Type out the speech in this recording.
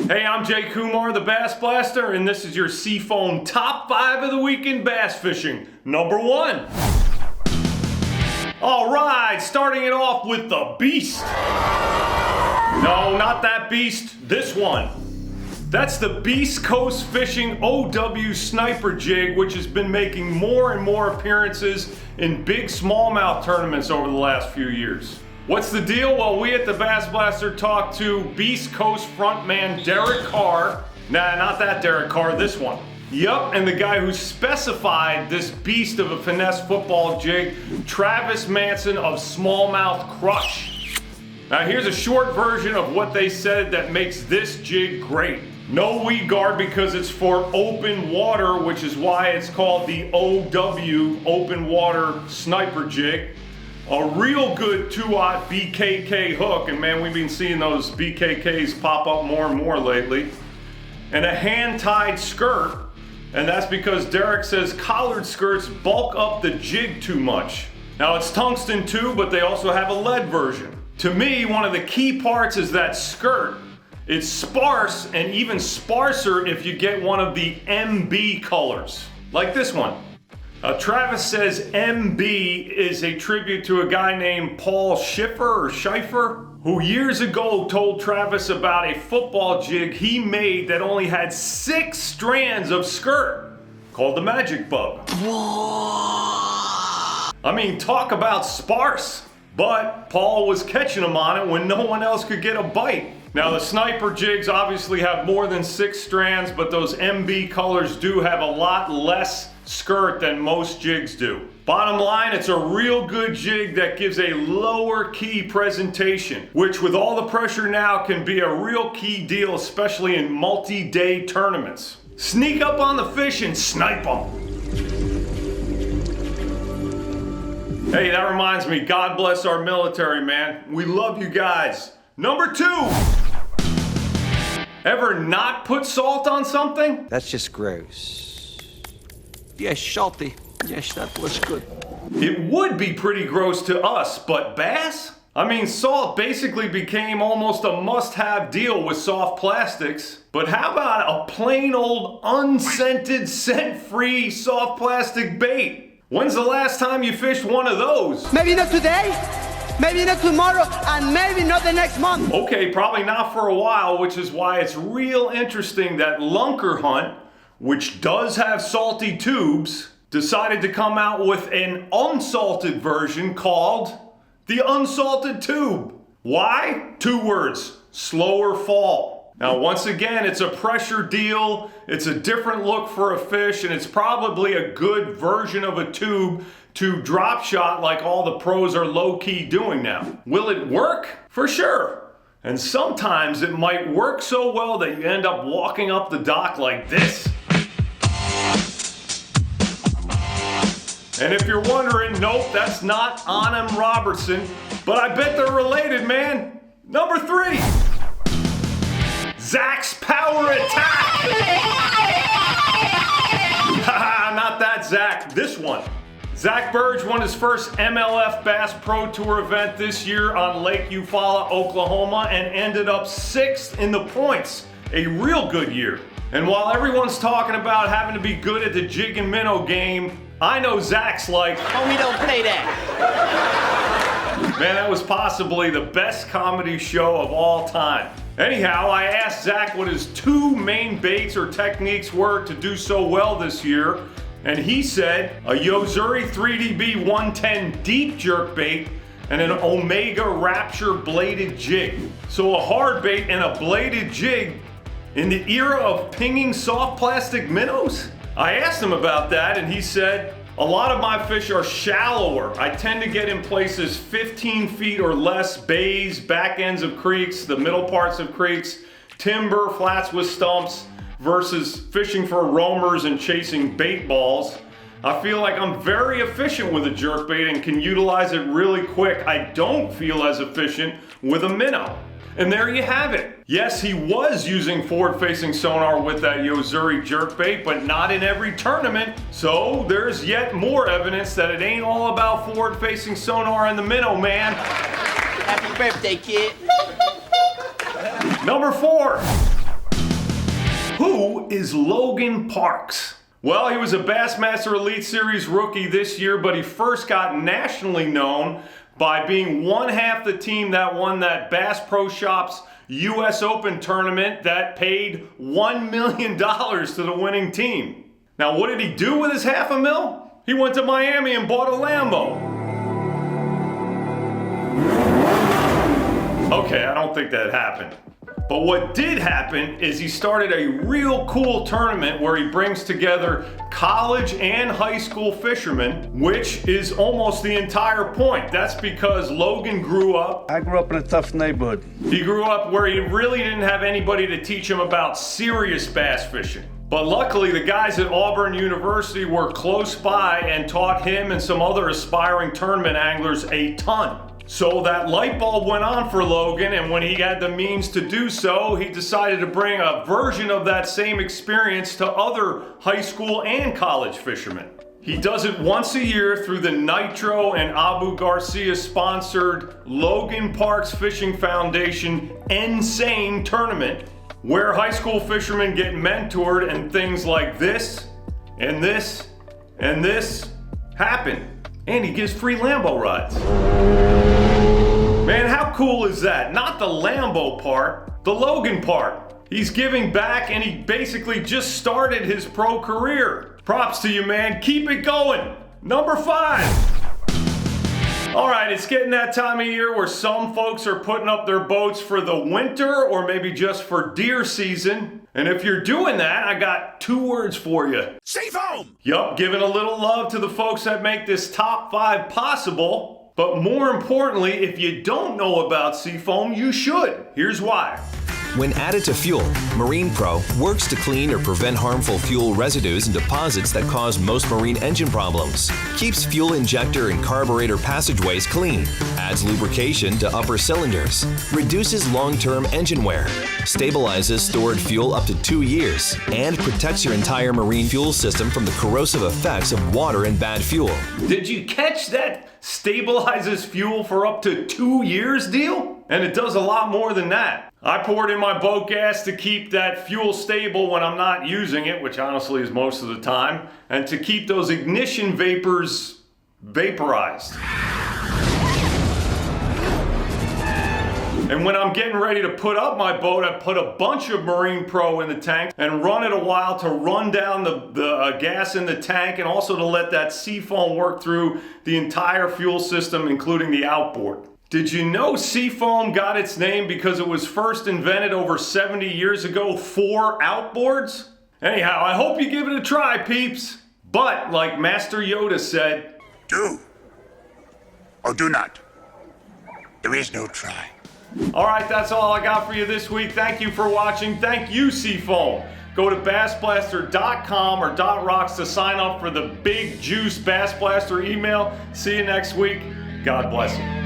Hey, I'm Jay Kumar, the BassBlaster, and this is your Seafoam Top 5 of the Week in Bass Fishing. Number 1. Alright, starting it off with the Beast. No, not that beast, this one. That's the Beast Coast Fishing OW Sniper Jig, which has been making more and more appearances in big smallmouth tournaments over the last few years. What's the deal? Well, we at the BassBlaster talked to Beast Coast frontman Derek Carr. Nah, not that Derek Carr, this one. Yup, and the guy who specified this beast of a finesse football jig, Travis Manson of Smallmouth Crush. Now here's a short version of what they said that makes this jig great. No weed guard because it's for open water, which is why it's called the OW, Open Water Sniper Jig. A real good 2/0 BKK hook, and man, we've been seeing those BKKs pop up more and more lately. And a hand-tied skirt, and that's because Derek says collared skirts bulk up the jig too much. Now it's tungsten too, but they also have a lead version. To me, one of the key parts is that skirt. It's sparse, and even sparser if you get one of the MB colors, like this one. Travis says MB is a tribute to a guy named Paul Schiffer, who years ago told Travis about a football jig he made that only had 6 strands of skirt, called the Magic Bug. I mean, talk about sparse. But Paul was catching them on it when no one else could get a bite. Now the sniper jigs obviously have more than 6 strands, but those MB colors do have a lot less skirt than most jigs do. Bottom line, it's a real good jig that gives a lower key presentation, which with all the pressure now can be a real key deal, especially in multi-day tournaments. Sneak up on the fish and snipe them. Hey, that reminds me, God bless our military, man. We love you guys. Number 2. Ever not put salt on something? That's just gross. Yes, salty. Yes, that was good. It would be pretty gross to us, but bass? I mean, salt basically became almost a must-have deal with soft plastics. But how about a plain old unscented, scent-free soft plastic bait? When's the last time you fished one of those? Maybe not today, maybe not tomorrow, and maybe not the next month. Okay, probably not for a while, which is why it's real interesting that Lunkerhunt, which does have salty tubes, decided to come out with an unsalted version called the Unsalted Tube. Why? 2 words, slower fall. Now, once again, it's a pressure deal, it's a different look for a fish, and it's probably a good version of a tube to drop shot like all the pros are low-key doing now. Will it work? For sure. And sometimes it might work so well that you end up walking up the dock like this. And if you're wondering, nope, that's not Onham Robertson, but I bet they're related, man. Number 3. Zack's Power Attack! Haha, not that Zack, this one. Zack Birge won his first MLF Bass Pro Tour event this year on Lake Eufaula, Oklahoma, and ended up 6th in the points. A real good year. And while everyone's talking about having to be good at the jig and minnow game, I know Zack's like, Oh, we don't play that. Man, that was possibly the best comedy show of all time. Anyhow, I asked Zack what his 2 main baits or techniques were to do so well this year, and he said a Yozuri 3DB 110 deep jerk bait and an Omega Rapture bladed jig. So a hard bait and a bladed jig in the era of pinging soft plastic minnows? I asked him about that, and he said, a lot of my fish are shallower. I tend to get in places 15 feet or less, bays, back ends of creeks, the middle parts of creeks, timber, flats with stumps, versus fishing for roamers and chasing bait balls. I feel like I'm very efficient with a jerkbait and can utilize it really quick. I don't feel as efficient with a minnow. And there you have it. Yes, he was using forward-facing sonar with that Yozuri jerkbait, but not in every tournament. So there's yet more evidence that it ain't all about forward-facing sonar and the minnow, man. Happy birthday, kid. Number 4. who is Logan Parks? Well, he was a Bassmaster Elite Series rookie this year, but he first got nationally known by being one half the team that won that Bass Pro Shops US Open tournament that paid $1 million to the winning team. Now, what did he do with his $500,000? He went to Miami and bought a Lambo. Okay, I don't think that happened. But what did happen is he started a real cool tournament where he brings together college and high school fishermen, which is almost the entire point. That's because Logan grew up. I grew up in a tough neighborhood. He grew up where he really didn't have anybody to teach him about serious bass fishing. But luckily, the guys at Auburn University were close by and taught him and some other aspiring tournament anglers a ton. So that light bulb went on for Logan, and when he had the means to do so, he decided to bring a version of that same experience to other high school and college fishermen. He does it once a year through the Nitro and Abu Garcia sponsored Logan Parks Fishing Foundation Insane Tournament, where high school fishermen get mentored and things like this and this and this happen. And he gives free Lambo rides. Man, how cool is that? Not the Lambo part, the Logan part. He's giving back and he basically just started his pro career. Props to you, man. Keep it going. Number 5. All right, it's getting that time of year where some folks are putting up their boats for the winter or maybe just for deer season. And if you're doing that, I got 2 words for you. Seafoam! Yup, giving a little love to the folks that make this top 5 possible. But more importantly, if you don't know about Seafoam, you should. Here's why. When added to fuel, Marine Pro works to clean or prevent harmful fuel residues and deposits that cause most marine engine problems, keeps fuel injector and carburetor passageways clean, adds lubrication to upper cylinders, reduces long-term engine wear, stabilizes stored fuel up to 2 years, and protects your entire marine fuel system from the corrosive effects of water and bad fuel. Did you catch that stabilizes fuel for up to 2 years deal? And it does a lot more than that. I pour it in my boat gas to keep that fuel stable when I'm not using it, which honestly is most of the time, and to keep those ignition vapors vaporized. And when I'm getting ready to put up my boat, I put a bunch of Marine Pro in the tank and run it a while to run down the gas in the tank and also to let that Seafoam work through the entire fuel system, including the outboard. Did you know Seafoam got its name because it was first invented over 70 years ago for outboards? Anyhow, I hope you give it a try, peeps. But, like Master Yoda said, Do or do not. There is no try. Alright, that's all I got for you this week. Thank you for watching. Thank you, Seafoam. Go to BassBlaster.com or .rocks to sign up for the Big Juice BassBlaster email. See you next week. God bless you.